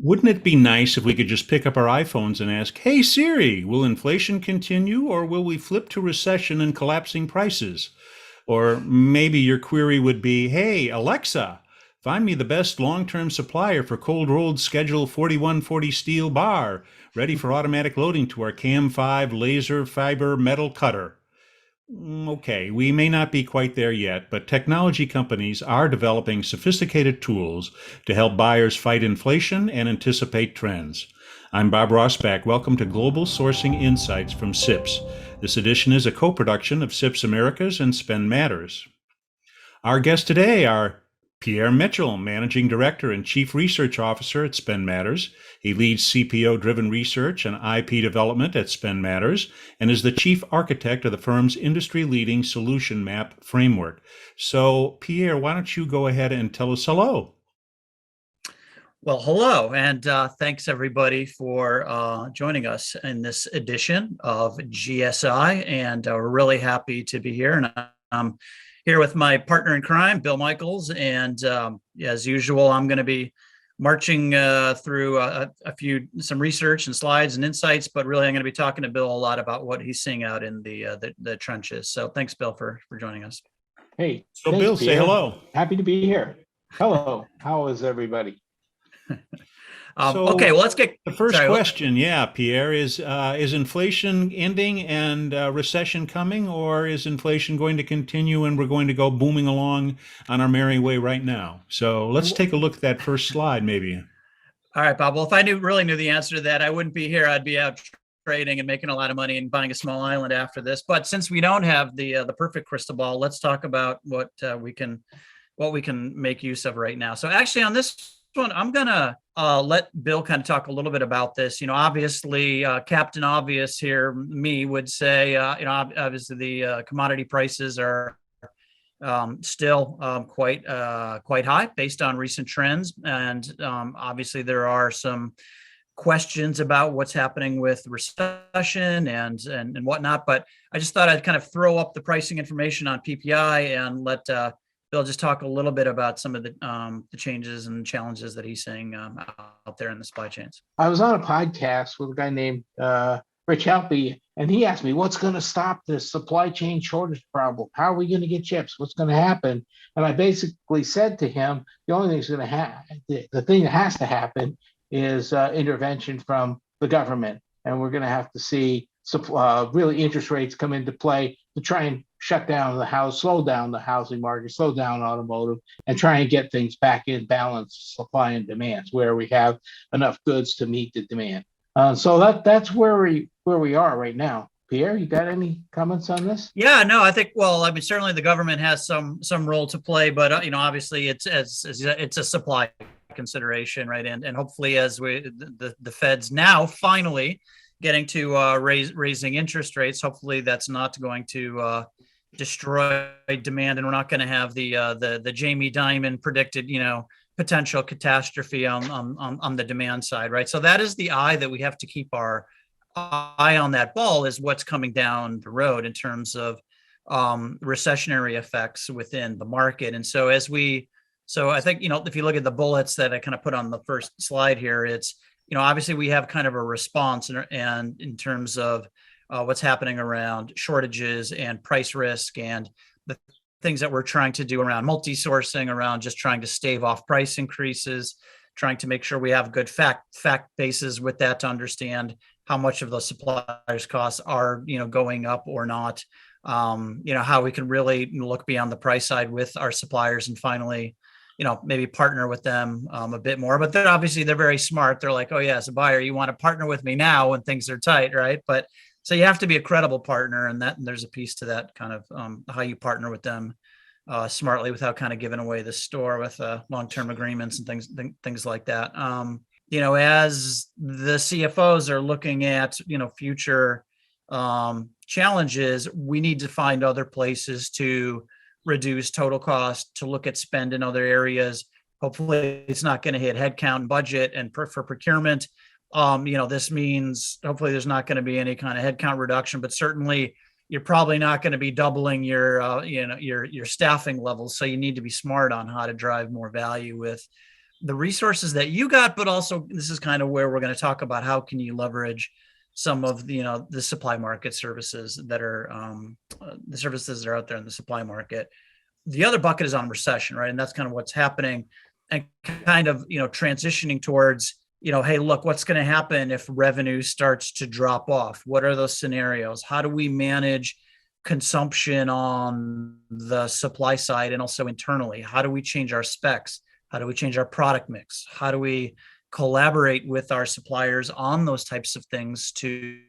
Wouldn't it be nice if we could just pick up our iPhones and ask, "Hey Siri, will inflation continue or will we flip to recession and collapsing prices?" Or maybe your query would be, "Hey Alexa, find me the best long-term supplier for cold rolled Schedule 4140 steel bar, ready for automatic loading to our CAM5 laser fiber metal cutter." Okay, we may not be quite there yet, but technology companies are developing sophisticated tools to help buyers fight inflation and anticipate trends. I'm Bob Rossback. Welcome to Global Sourcing Insights from SIPS. This edition is a co-production of SIPS Americas and Spend Matters. Our guests today are Pierre Mitchell, Managing Director and Chief Research Officer at Spend Matters. He leads CPO-driven research and IP development at Spend Matters and is the chief architect of the firm's industry-leading solution map framework. So, Pierre, why don't you go ahead and tell us hello? Well, hello, and thanks everybody for joining us in this edition of GSI. And we're really happy to be here. And I'm here with my partner in crime, Bill Michaels. And as usual, I'm going to be marching through some research and slides and insights, but really I'm going to be talking to Bill a lot about what he's seeing out in the trenches. So thanks, Bill, for joining us. Hey, So, thanks, Bill, Pierre. say hello. Happy to be here. Hello. How is everybody? Okay, well, let's get the first question. Yeah, Pierre, is inflation ending and recession coming, or is inflation going to continue and we're going to go booming along on our merry way right now? So let's take a look at that first slide, maybe. All right, Bob. Well, if I really knew the answer to that, I wouldn't be here. I'd be out trading and making a lot of money and buying a small island after this. But since we don't have the perfect crystal ball, let's talk about what we can make use of right now. So actually, on this one, I'm gonna let Bill kind of talk a little bit about this. You know, obviously, Captain Obvious here, me would say, obviously the commodity prices are still quite high based on recent trends, and obviously there are some questions about what's happening with recession and whatnot. But I just thought I'd kind of throw up the pricing information on PPI and let Bill just talk a little bit about some of the changes and challenges that he's seeing out there in the supply chains. I was on a podcast with a guy named Rich Helpy, and he asked me, what's going to stop this supply chain shortage problem? How are we going to get chips? What's going to happen? And I basically said to him, the only thing that's going to happen, the thing that has to happen is intervention from the government. And we're going to have to see really interest rates come into play to try and shut down slow down the housing market, slow down automotive, and try and get things back in balance, supply and demands, where we have enough goods to meet the demand. So that's where we are right now. Pierre, you got any comments on this? Yeah, no, I think, well, I mean, certainly the government has some role to play, but obviously it's a supply consideration, right? And hopefully, as the Fed's now finally getting to raising interest rates, hopefully that's not going to destroy demand, and we're not going to have the Jamie Dimon predicted potential catastrophe on the demand side, right? So that is the eye that we have to keep our eye on. That ball is what's coming down the road in terms of recessionary effects within the market. And so I think if you look at the bullets that I kind of put on the first slide here, it's obviously we have kind of a response and in terms of what's happening around shortages and price risk and the things that we're trying to do around multi-sourcing, around just trying to stave off price increases, trying to make sure we have good fact bases with that to understand how much of the suppliers' costs are going up or not. How we can really look beyond the price side with our suppliers and finally maybe partner with them a bit more. But they're very smart. They're like, oh yeah, as a buyer, you want to partner with me now when things are tight, right? But so you have to be a credible partner, and there's a piece to that kind of how you partner with them smartly without kind of giving away the store with long-term agreements and things like that. As the CFOs are looking at future challenges, we need to find other places to reduce total cost, to look at spend in other areas. Hopefully it's not going to hit headcount and budget. And for procurement, this means hopefully there's not going to be any kind of headcount reduction, but certainly you're probably not going to be doubling your staffing levels. So you need to be smart on how to drive more value with the resources that you got, but also this is kind of where we're going to talk about how can you leverage some of the, the supply market services that are the services that are out there in the supply market. The other bucket is on recession, right? And that's kind of what's happening, and kind of, transitioning towards, hey, look, what's going to happen if revenue starts to drop off? What are those scenarios? How do we manage consumption on the supply side and also internally? How do we change our specs? How do we change our product mix? How do we collaborate with our suppliers on those types of things to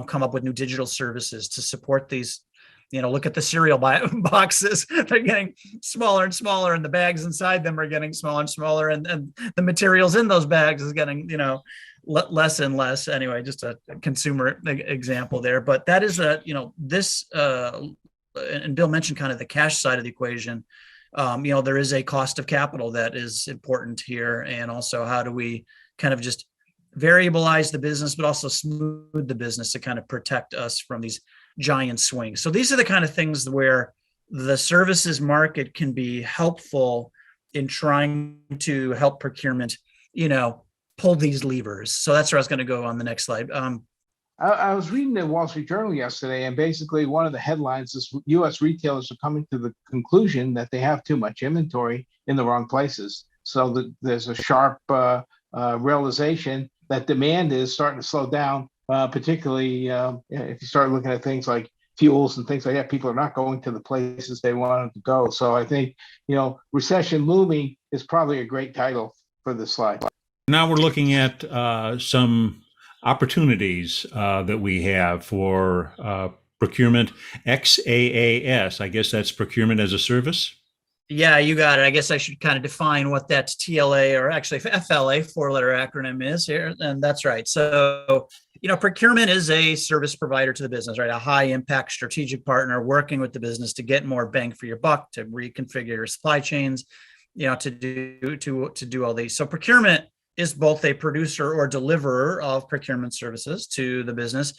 come up with new digital services to support these? Look at the cereal boxes. They're getting smaller and smaller, and the bags inside them are getting smaller and smaller, and the materials in those bags is getting, less and less. Anyway, just a consumer example there. But that is this, and Bill mentioned kind of the cash side of the equation. There is a cost of capital that is important here. And also, how do we kind of just variabilize the business, but also smooth the business to kind of protect us from these giant swings? So these are the kind of things where the services market can be helpful in trying to help procurement, pull these levers. So that's where I was going to go on the next slide. I was reading the Wall Street Journal yesterday, and basically one of the headlines is U.S. retailers are coming to the conclusion that they have too much inventory in the wrong places. So there's a sharp realization that demand is starting to slow down, particularly if you start looking at things like fuels and things like that. People are not going to the places they wanted to go. So I think, recession looming is probably a great title for this slide. Now we're looking at some opportunities that we have for procurement XaaS. I guess that's procurement as a service. Yeah, you got it. I guess I should kind of define what that TLA, or actually FLA, 4-letter acronym, is here. And that's right. So, procurement is a service provider to the business, right? A high impact strategic partner working with the business to get more bang for your buck, to reconfigure your supply chains, to do all these. So procurement is both a producer or deliverer of procurement services to the business,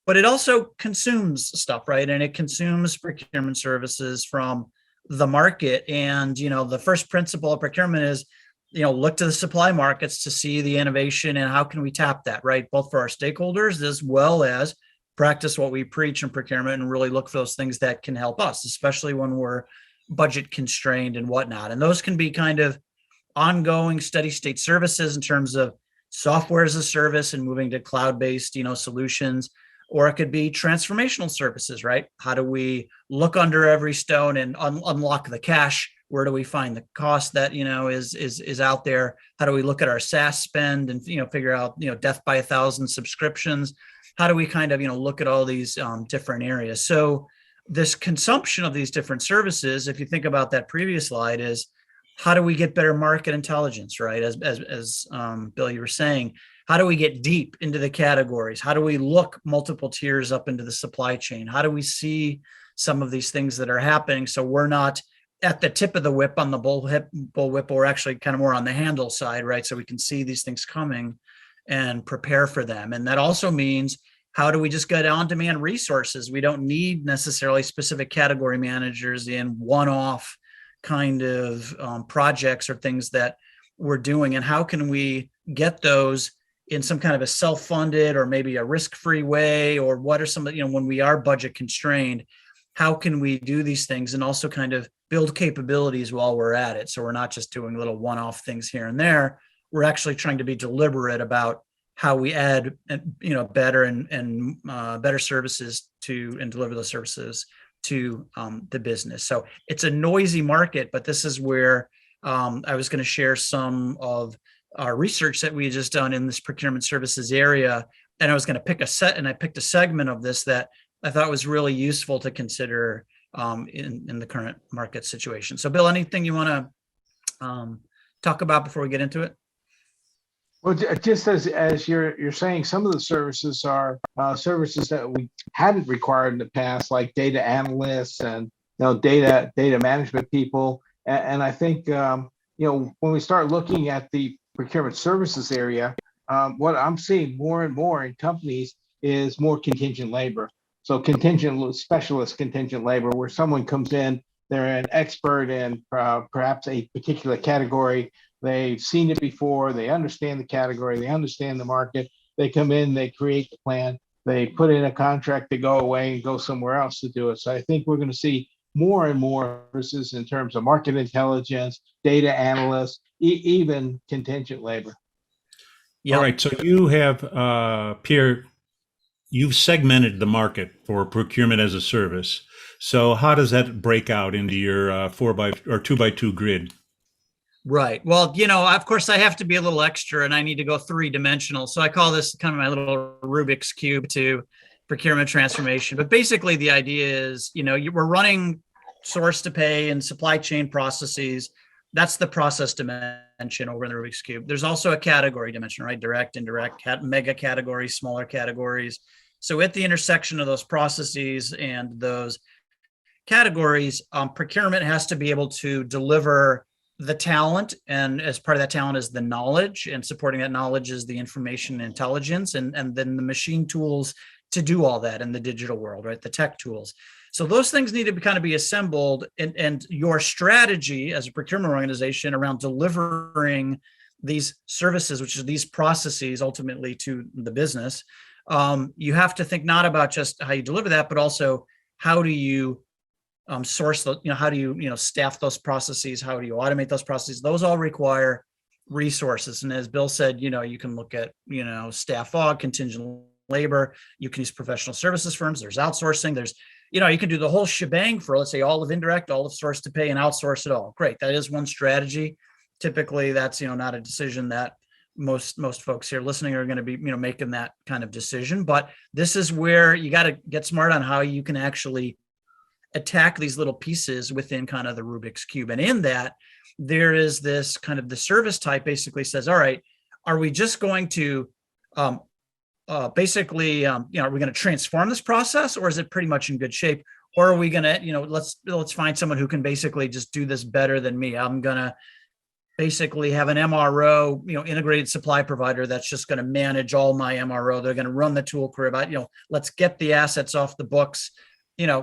but it also consumes stuff, right? And it consumes procurement services from the market. And, the first principle of procurement is, look to the supply markets to see the innovation and how can we tap that, right? Both for our stakeholders as well as practice what we preach in procurement and really look for those things that can help us, especially when we're budget constrained and whatnot. And those can be kind of ongoing steady state services in terms of software as a service and moving to cloud-based, solutions. Or it could be transformational services, right? How do we look under every stone and unlock the cash? Where do we find the cost that, is out there? How do we look at our SaaS spend and, figure out, death by 1,000 subscriptions? How do we kind of, look at all these different areas? So this consumption of these different services, if you think about that previous slide, is how do we get better market intelligence, right? As Bill, you were saying, how do we get deep into the categories? How do we look multiple tiers up into the supply chain? How do we see some of these things that are happening so we're not at the tip of the whip on the bullwhip, but we're actually kind of more on the handle side, right? So we can see these things coming and prepare for them. And that also means, how do we just get on-demand resources? We don't need necessarily specific category managers in one-off kind of projects or things that we're doing. And how can we get those in some kind of a self-funded or maybe a risk-free way? Or what are some of, when we are budget constrained, how can we do these things and also kind of build capabilities while we're at it? So we're not just doing little one-off things here and there. We're actually trying to be deliberate about how we add, better and better services to, and deliver those services to the business. So it's a noisy market, but this is where I was going to share some of our research that we just done in this procurement services area. And I was going to pick I picked a segment of this that I thought was really useful to consider in the current market situation. So Bill, anything you want to talk about before we get into it? Well, just as you're saying, some of the services are services that we hadn't required in the past, like data analysts and data management people. And I think when we start looking at the procurement services area, what I'm seeing more and more in companies is more contingent labor. So specialist contingent labor, where someone comes in, they're an expert in perhaps a particular category. They've seen it before. They understand the category. They understand the market. They come in, they create the plan, they put in a contract to go away and go somewhere else to do it. So I think we're going to see more and more services in terms of market intelligence, data analysts, even contingent labor. All right. So you have, Pierre, you've segmented the market for procurement as a service. So how does that break out into your 2x2 grid? Right. Well, of course, I have to be a little extra and I need to go 3-dimensional. So I call this kind of my little Rubik's Cube to procurement transformation. But basically, the idea is, we're running source to pay and supply chain processes. That's the process dimension over in the Rubik's Cube. There's also a category dimension, right? Direct, indirect, mega categories, smaller categories. So at the intersection of those processes and those categories, procurement has to be able to deliver the talent, and as part of that talent is the knowledge, and supporting that knowledge is the information and intelligence, and then the machine tools to do all that in the digital world, right? The tech tools. So those things need to kind of be assembled, and your strategy as a procurement organization around delivering these services, which is these processes ultimately to the business, you have to think not about just how you deliver that, but also how do you source the, how do you, staff those processes? How do you automate those processes? Those all require resources. And as Bill said, you can look at, staff aug, contingent labor. You can use professional services firms. There's outsourcing. There's, you can do the whole shebang for, let's say, all of indirect, all of source to pay, and outsource it all. Great. That is one strategy. Typically, that's, not a decision that most folks here listening are going to be, making that kind of decision. But this is where you got to get smart on how you can actually attack these little pieces within kind of the Rubik's Cube. And in that, there is this kind of the service type basically says, all right, are we just going to are we going to transform this process, or is it pretty much in good shape? Or are we going to, let's find someone who can basically just do this better than me. I'm going to basically have an MRO, integrated supply provider that's just going to manage all my MRO. They're going to run the tool crib. Let's get the assets off the books.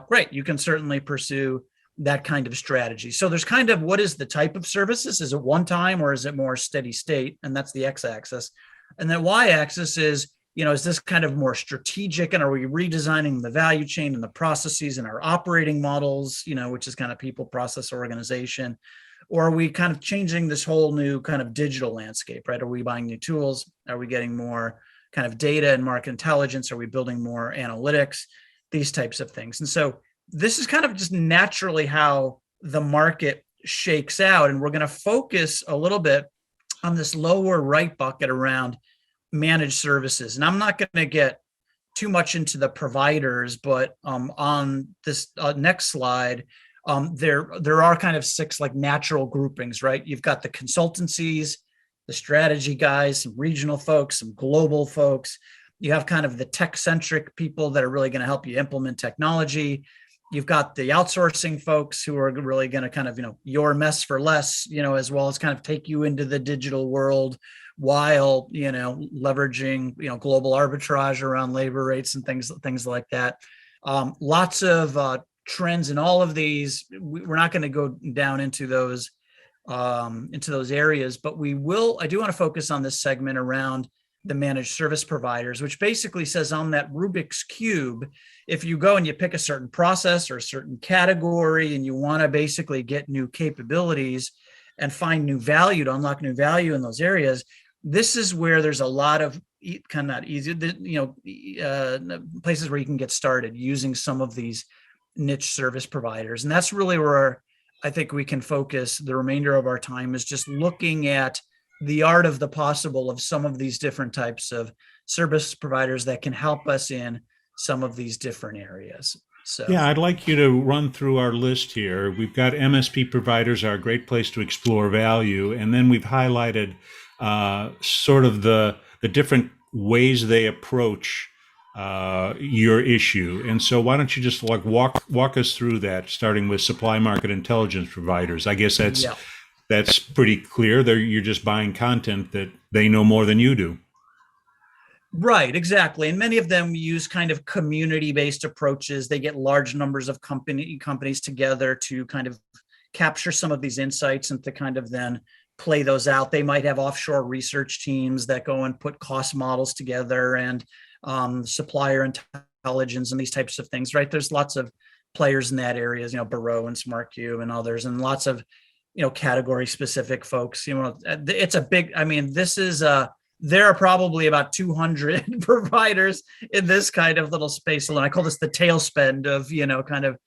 Great. You can certainly pursue that kind of strategy. So there's kind of, what is the type of services? Is it one time, or is it more steady state? And that's the x-axis. And the y-axis is, is this kind of more strategic, and are we redesigning the value chain and the processes and our operating models, which is kind of people, process, organization, or are we kind of changing this whole new kind of digital landscape, right? Are we buying new tools? Are we getting more kind of data and market intelligence? Are we building more analytics? These types of things. And so this is kind of just naturally how the market shakes out. And we're going to focus a little bit on this lower right bucket around managed services. And I'm not going to get too much into the providers, but on this next slide, there are kind of 6 like natural groupings, right? You've got the consultancies, the strategy guys, some regional folks, some global folks. You have kind of the tech-centric people that are really going to help you implement technology. You've got the outsourcing folks who are really going to kind of, your mess for less, as well as kind of take you into the digital world while, leveraging, global arbitrage around labor rates and things like that. Lots of trends in all of these. We're not going to go down into those areas, but I do want to focus on this segment around the managed service providers, which basically says on that Rubik's Cube, if you go and you pick a certain process or a certain category and you want to basically get new capabilities and find new value, to unlock new value in those areas, this is where there's a lot of kind of not easy, places where you can get started using some of these niche service providers. And that's really where I think we can focus the remainder of our time, is just looking at the art of the possible of some of these different types of service providers that can help us in some of these different areas. So yeah, I'd like you to run through our list here. We've got MSP providers are a great place to explore value. And then we've highlighted sort of the different ways they approach your issue. And so why don't you just like walk us through that, starting with supply market intelligence providers. I guess that's pretty clear. You're just buying content that they know more than you do. Right, exactly. And many of them use kind of community-based approaches. They get large numbers of companies together to kind of capture some of these insights and to kind of then play those out. They might have offshore research teams that go and put cost models together and supplier intelligence and these types of things, right? There's lots of players in that area, Barrow and SmartCube and others, and lots of, category specific folks. It's a big, this is there are probably about 200 providers in this kind of little space alone. I call this the tail spend of, kind of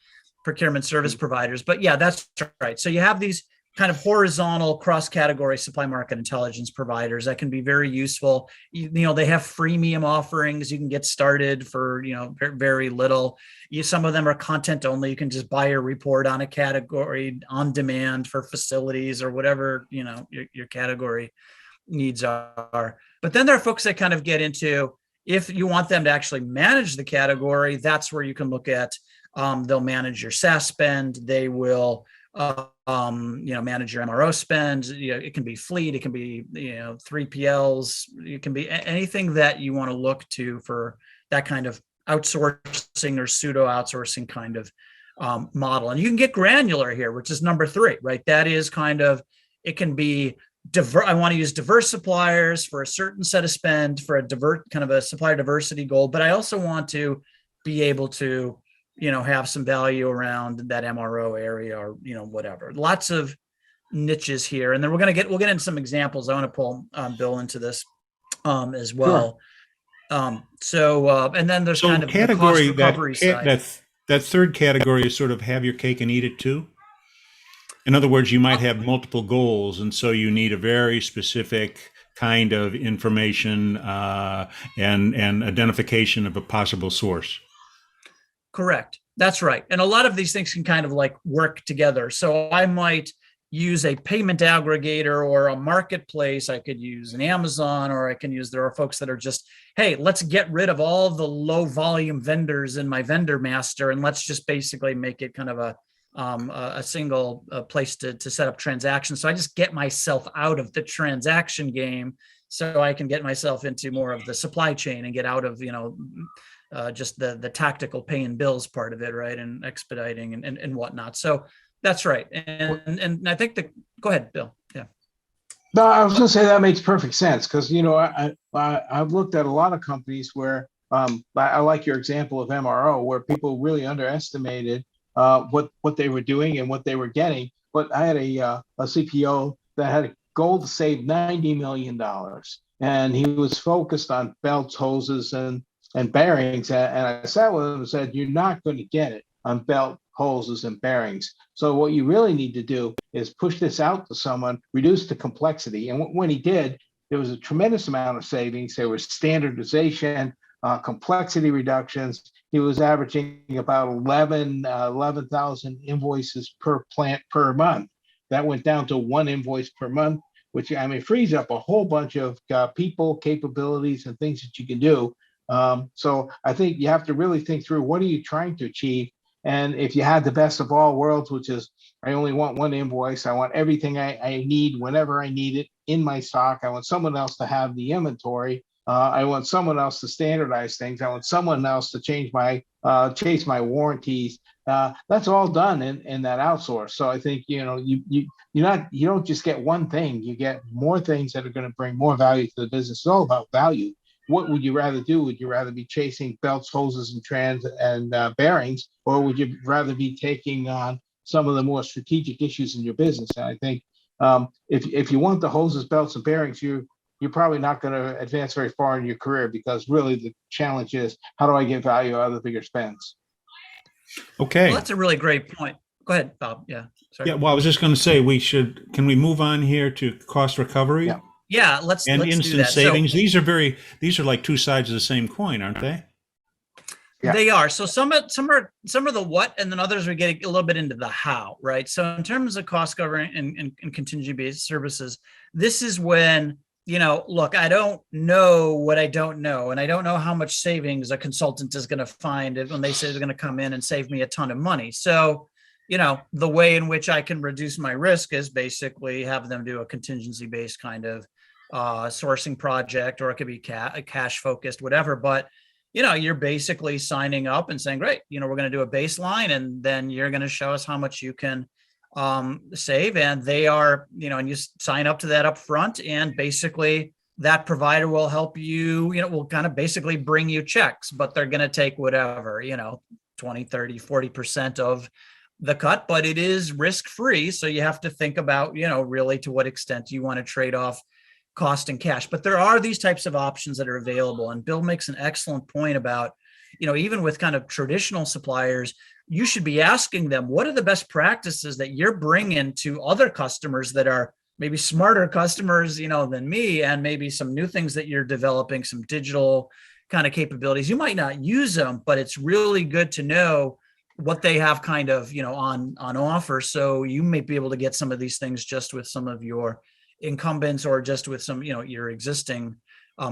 procurement service providers. But yeah, that's right. So you have these kind of horizontal cross-category supply market intelligence providers that can be very useful. They have freemium offerings. You can get started for, very little. Some of them are content only. You can just buy a report on a category on demand for facilities or whatever, your category needs are. But then there are folks that kind of get into, if you want them to actually manage the category, that's where you can look at, they'll manage your SaaS spend. They will, manage your MRO spend. It can be fleet, it can be, 3PLs, it can be anything that you want to look to for that kind of outsourcing or pseudo outsourcing kind of model. And you can get granular here, which is number 3, right? That is kind of, it can be I want to use diverse suppliers for a certain set of spend for a kind of a supplier diversity goal, but I also want to be able to, have some value around that MRO area or, whatever. Lots of niches here. And then we'll get into some examples. I want to pull Bill into this as well. Sure. And then there's kind of category, the cost recovery side. That third category is sort of have your cake and eat it too. In other words, you might have multiple goals, and so you need a very specific kind of information and identification of a possible source. Correct. That's right. And a lot of these things can kind of like work together. So I might use a payment aggregator or a marketplace. I could use an Amazon, or there are folks that are just, hey, let's get rid of all the low volume vendors in my vendor master, and let's just basically make it kind of a single place to set up transactions. So I just get myself out of the transaction game so I can get myself into more of the supply chain and get out of, just the tactical paying bills part of it, right? And expediting and whatnot. So that's right. And I think go ahead, Bill. Yeah. No, I was going to say that makes perfect sense because, I've looked at a lot of companies where I like your example of MRO, where people really underestimated what they were doing and what they were getting. But I had a CPO that had a goal to save $90 million, and he was focused on belts, hoses, and bearings. And I sat with him and said, you're not going to get it on belt, hoses, and bearings. So what you really need to do is push this out to someone, reduce the complexity. And when he did, there was a tremendous amount of savings. There was standardization, complexity reductions. He was averaging about 11,000 invoices per plant per month. That went down to 1 invoice per month, which frees up a whole bunch of people, capabilities, and things that you can do. So I think you have to really think through, what are you trying to achieve? And if you had the best of all worlds, which is, I only want 1 invoice, I want everything I need whenever I need it in my stock. I want someone else to have the inventory. I want someone else to standardize things. I want someone else to chase my warranties. That's all done in that outsource. So I think, you don't just get one thing, you get more things that are going to bring more value to the business. It's all about value. What would you rather do? Would you rather be chasing belts, hoses, and bearings, or would you rather be taking on some of the more strategic issues in your business? And I think if you want the hoses, belts, and bearings, you're probably not going to advance very far in your career, because really the challenge is, how do I get value out of the bigger spends? Okay. Well, that's a really great point. Go ahead, Bob. Yeah. Sorry. Yeah. Well, I was just going to say, can we move on here to cost recovery? Yeah. Let's instant do that. savings. So, these are like two sides of the same coin, aren't they? Yeah. They are. So some are the what, and then others are getting a little bit into the how, right? So in terms of cost covering and contingency-based services, this is when, look, I don't know what I don't know, and I don't know how much savings a consultant is going to find when they say they're going to come in and save me a ton of money. So, the way in which I can reduce my risk is basically have them do a contingency-based kind of sourcing project, or it could be cash focused, whatever. But you're basically signing up and saying, great, we're going to do a baseline, and then you're going to show us how much you can save. And they are, and you sign up to that up front, and basically that provider will help you, will kind of basically bring you checks, but they're going to take whatever, 20, 30, 40% of the cut, but it is risk-free. So you have to think about, really to what extent you want to trade off cost and cash. But there are these types of options that are available. And Bill makes an excellent point about, even with kind of traditional suppliers, you should be asking them, what are the best practices that you're bringing to other customers that are maybe smarter customers, than me, and maybe some new things that you're developing, some digital kind of capabilities. You might not use them, but it's really good to know what they have kind of, on offer. So you may be able to get some of these things just with some of your incumbents, or just with some, your existing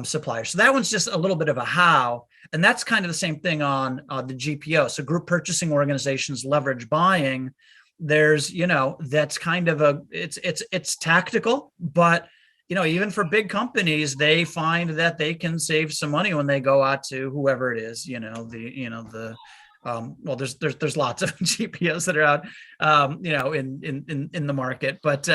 suppliers. So that one's just a little bit of a how, and that's kind of the same thing on the GPO. So group purchasing organizations leverage buying. There's, that's kind of it's tactical, but even for big companies, they find that they can save some money when they go out to whoever it is, well, there's lots of GPOs that are out, in the market, but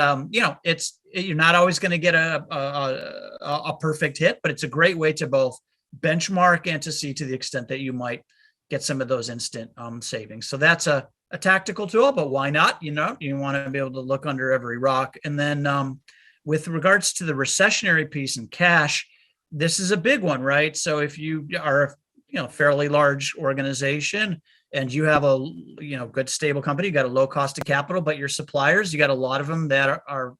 you're not always going to get a perfect hit, but it's a great way to both benchmark and to see to the extent that you might get some of those instant savings. So that's a tactical tool, but why not? You want to be able to look under every rock. And then with regards to the recessionary piece and cash, this is a big one, right? So if you are fairly large organization and you have a good stable company, you got a low cost of capital, but your suppliers, you got a lot of them that are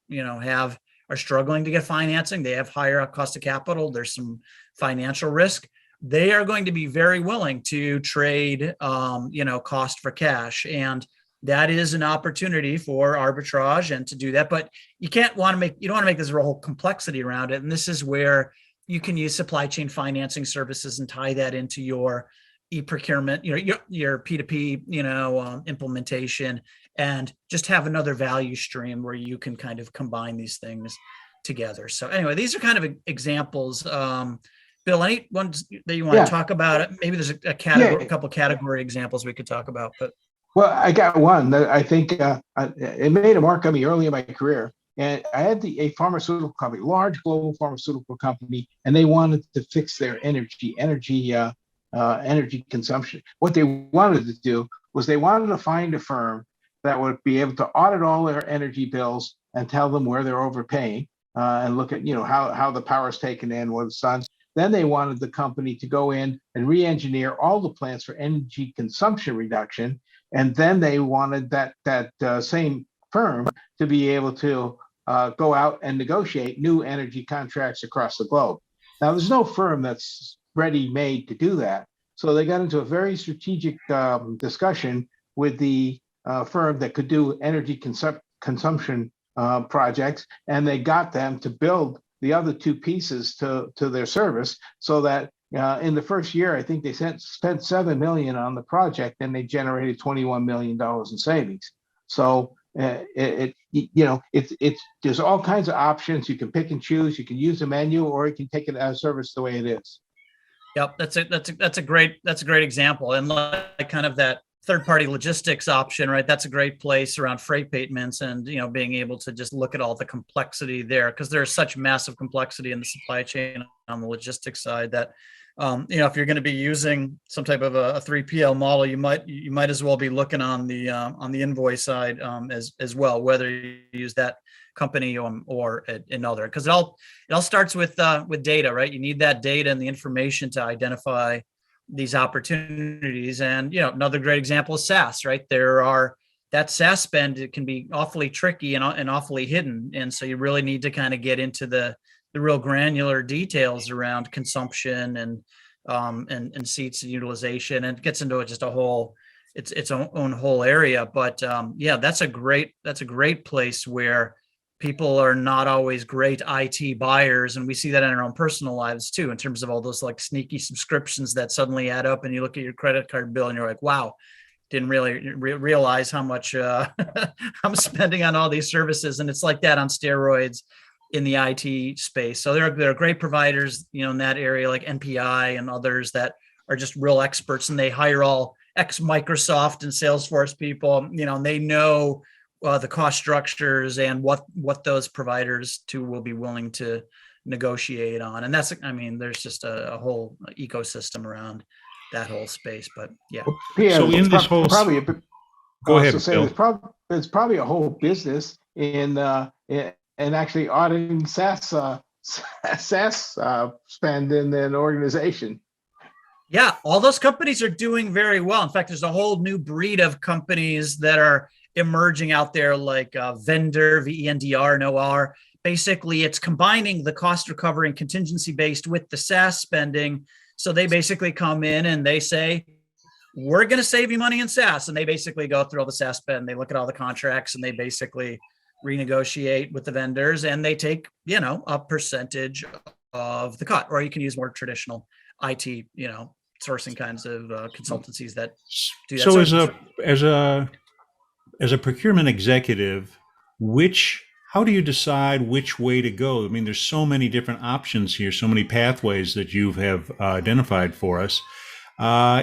struggling to get financing. They have higher cost of capital. There's some financial risk. They are going to be very willing to trade cost for cash, and that is an opportunity for arbitrage and to do that. But you don't want to make this a whole complexity around it, and this is where you can use supply chain financing services and tie that into your e-procurement, your P2P, implementation, and just have another value stream where you can kind of combine these things together. So anyway, these are kind of examples. Bill, any ones that you want to talk about? Maybe there's a couple category examples we could talk about. But well, I got one that I think it made a mark on me early in my career. And I had a pharmaceutical company, large global pharmaceutical company, and they wanted to fix their energy consumption. What they wanted to do was they wanted to find a firm that would be able to audit all their energy bills and tell them where they're overpaying, and look at how the power is taken in, what it's done. Then they wanted the company to go in and re-engineer all the plants for energy consumption reduction, and then they wanted that same firm to be able to go out and negotiate new energy contracts across the globe. Now, there's no firm that's ready-made to do that. So they got into a very strategic discussion with the firm that could do energy consumption projects, and they got them to build the other two pieces to their service, so that in the first year, I think they spent $7 million on the project, and they generated $21 million in savings. So there's all kinds of options. You can pick and choose. You can use a menu, or you can take it as service the way it is. Yep, that's a great example, and like kind of that third-party logistics option, right? That's a great place around freight payments, and being able to just look at all the complexity there, because there's such massive complexity in the supply chain on the logistics side that if you're going to be using some type of a 3PL model, you might as well be looking on the invoice side as well, whether you use that company or another, because it all starts with data, right? You need that data and the information to identify these opportunities. And another great example is SaaS, right? That SaaS spend, it can be awfully tricky and awfully hidden, and so you really need to kind of get into the real granular details around consumption and seats and utilization, and it gets into just a whole its own whole area. But that's a great place where people are not always great IT buyers, and we see that in our own personal lives too, in terms of all those like sneaky subscriptions that suddenly add up, and you look at your credit card bill and you're like, wow, didn't really realize how much I'm spending on all these services. And it's like that on steroids in the IT space. So there are great providers, in that area like NPI and others that are just real experts, and they hire all ex-Microsoft and Salesforce people, and they know the cost structures and what those providers too will be willing to negotiate on. And there's just a whole ecosystem around that whole space. But yeah. Yeah, So in this whole, probably go I was ahead, to say Bill. there's probably a whole business in actually auditing SaaS spend in an organization. Yeah, all those companies are doing very well. In fact, there's a whole new breed of companies that are emerging out there, like Vendor, VENDR, and OR. Basically, it's combining the cost recovery and contingency based with the SaaS spending. So they basically come in and they say, we're going to save you money in SaaS. And they basically go through all the SaaS spend. They look at all the contracts and they basically renegotiate with the vendors, and they take, a percentage of the cut. Or you can use more traditional IT, sourcing kinds of consultancies that do that. So as a procurement executive, how do you decide which way to go? I mean, there's so many different options here, so many pathways that you have identified for us.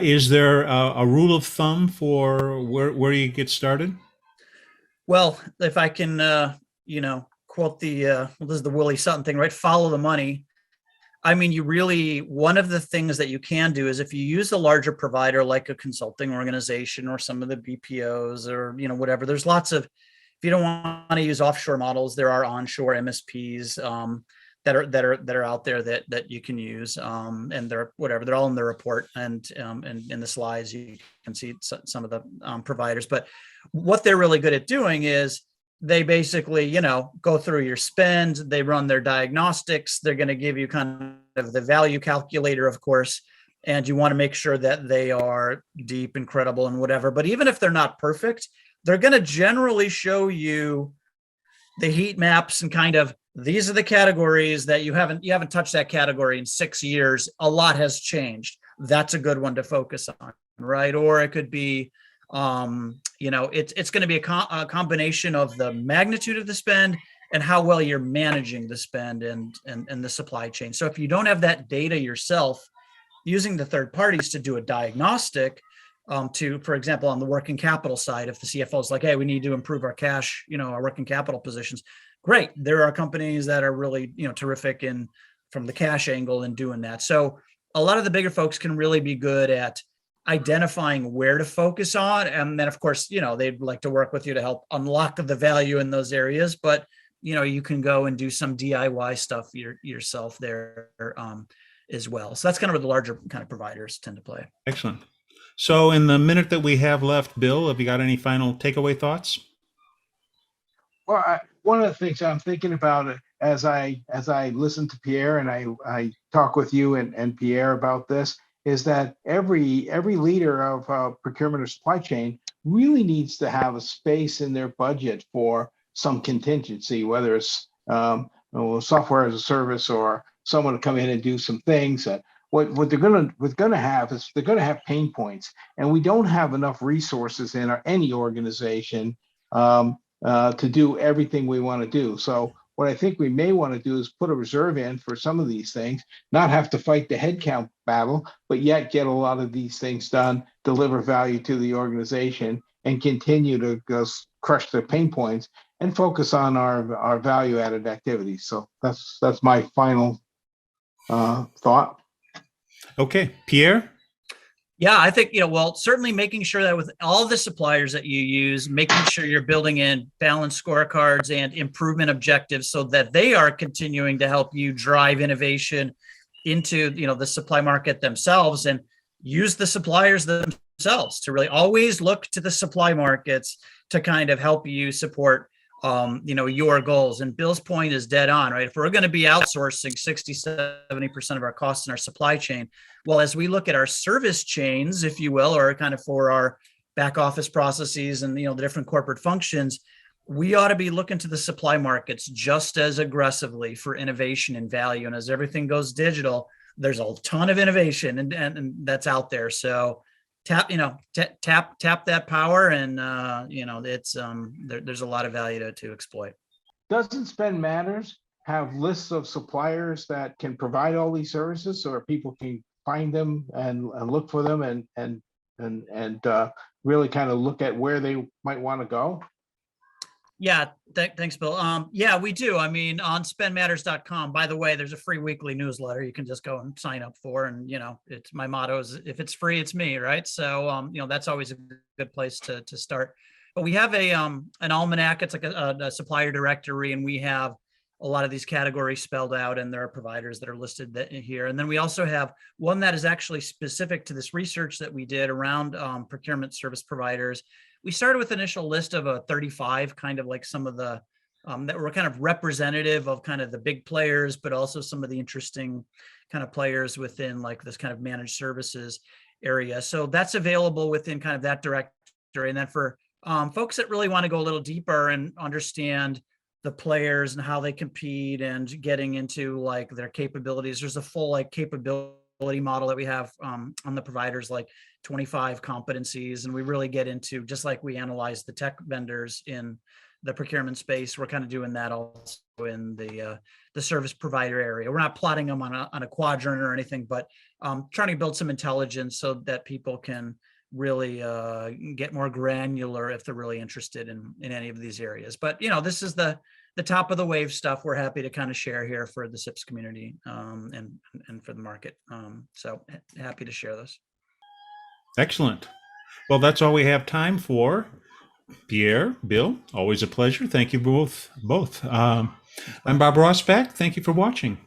Is there a rule of thumb for where you get started? Well, if I can, quote this is the Willie Sutton thing, right? Follow the money. I mean, one of the things that you can do is if you use a larger provider like a consulting organization or some of the BPOs or, whatever, there's lots of, if you don't want to use offshore models, there are onshore MSPs that are out there that you can use. And they're all in the report and in the slides, you can see some of the providers. But what they're really good at doing is they basically, go through your spend, they run their diagnostics, they're going to give you kind of the value calculator, of course, and you want to make sure that they are deep and credible and whatever. But even if they're not perfect, they're going to generally show you the heat maps and kind of, these are the categories that you haven't touched that category in 6 years. A lot has changed. That's a good one to focus on, right? Or it could be, it's going to be a combination of the magnitude of the spend and how well you're managing the spend and the supply chain. So if you don't have that data yourself, using the third parties to do a diagnostic, for example, on the working capital side, if the CFO is like, hey, we need to improve our cash, our working capital positions. Great. There are companies that are really, terrific from the cash angle in doing that. So a lot of the bigger folks can really be good at identifying where to focus on. And then of course, they'd like to work with you to help unlock the value in those areas, but you can go and do some DIY stuff yourself there as well. So that's kind of where the larger kind of providers tend to play. Excellent. So in the minute that we have left, Bill, have you got any final takeaway thoughts? Well, one of the things I'm thinking about as I listen to Pierre and I talk with you and Pierre about this is that every leader of procurement or supply chain really needs to have a space in their budget for some contingency, whether it's software as a service or someone to come in and do some things. What they're gonna have is they're gonna have pain points, and we don't have enough resources in any organization to do everything we want to do. So what I think we may want to do is put a reserve in for some of these things, not have to fight the headcount battle, but yet get a lot of these things done, deliver value to the organization, and continue to go crush the pain points and focus on our value-added activities. So that's my final thought. Okay, Pierre? Yeah, I think, certainly making sure that with all the suppliers that you use, making sure you're building in balanced scorecards and improvement objectives so that they are continuing to help you drive innovation into, the supply market themselves, and use the suppliers themselves to really always look to the supply markets to kind of help you support your goals. And Bill's point is dead on, right? If we're going to be outsourcing 60, 70% of our costs in our supply chain, well, as we look at our service chains, if you will, or kind of for our back office processes and, the different corporate functions, we ought to be looking to the supply markets just as aggressively for innovation and value. And as everything goes digital, there's a ton of innovation and that's out there. So tap that power, and it's there's a lot of value to exploit. Doesn't spend matters, have lists of suppliers that can provide all these services so that people can find them and look for them and really kind of look at where they might want to go? Yeah, thanks, Bill. Yeah, we do. I mean, on spendmatters.com, by the way, there's a free weekly newsletter you can just go and sign up for. And, it's my motto is if it's free, it's me, right? So, that's always a good place to start. But we have an almanac. It's like a supplier directory, and we have a lot of these categories spelled out, and there are providers that are listed here. And then we also have one that is actually specific to this research that we did around procurement service providers. We started with an initial list of 35, kind of like some of the that were kind of representative of kind of the big players, but also some of the interesting kind of players within like this kind of managed services area. So that's available within kind of that directory. And then for folks that really want to go a little deeper and understand the players and how they compete and getting into like their capabilities, there's a full like capability model that we have on the providers, like 25 competencies. And we really get into, just like we analyze the tech vendors in the procurement space, we're kind of doing that also in the service provider area. We're not plotting them on a quadrant or anything, but trying to build some intelligence so that people can really get more granular if they're really interested in any of these areas. But, this is the top of the wave stuff we're happy to kind of share here for the SIPS community and for the market. So happy to share this. Excellent. Well, that's all we have time for. Pierre, Bill, always a pleasure. Thank you both. I'm Bob Rossback. Thank you for watching.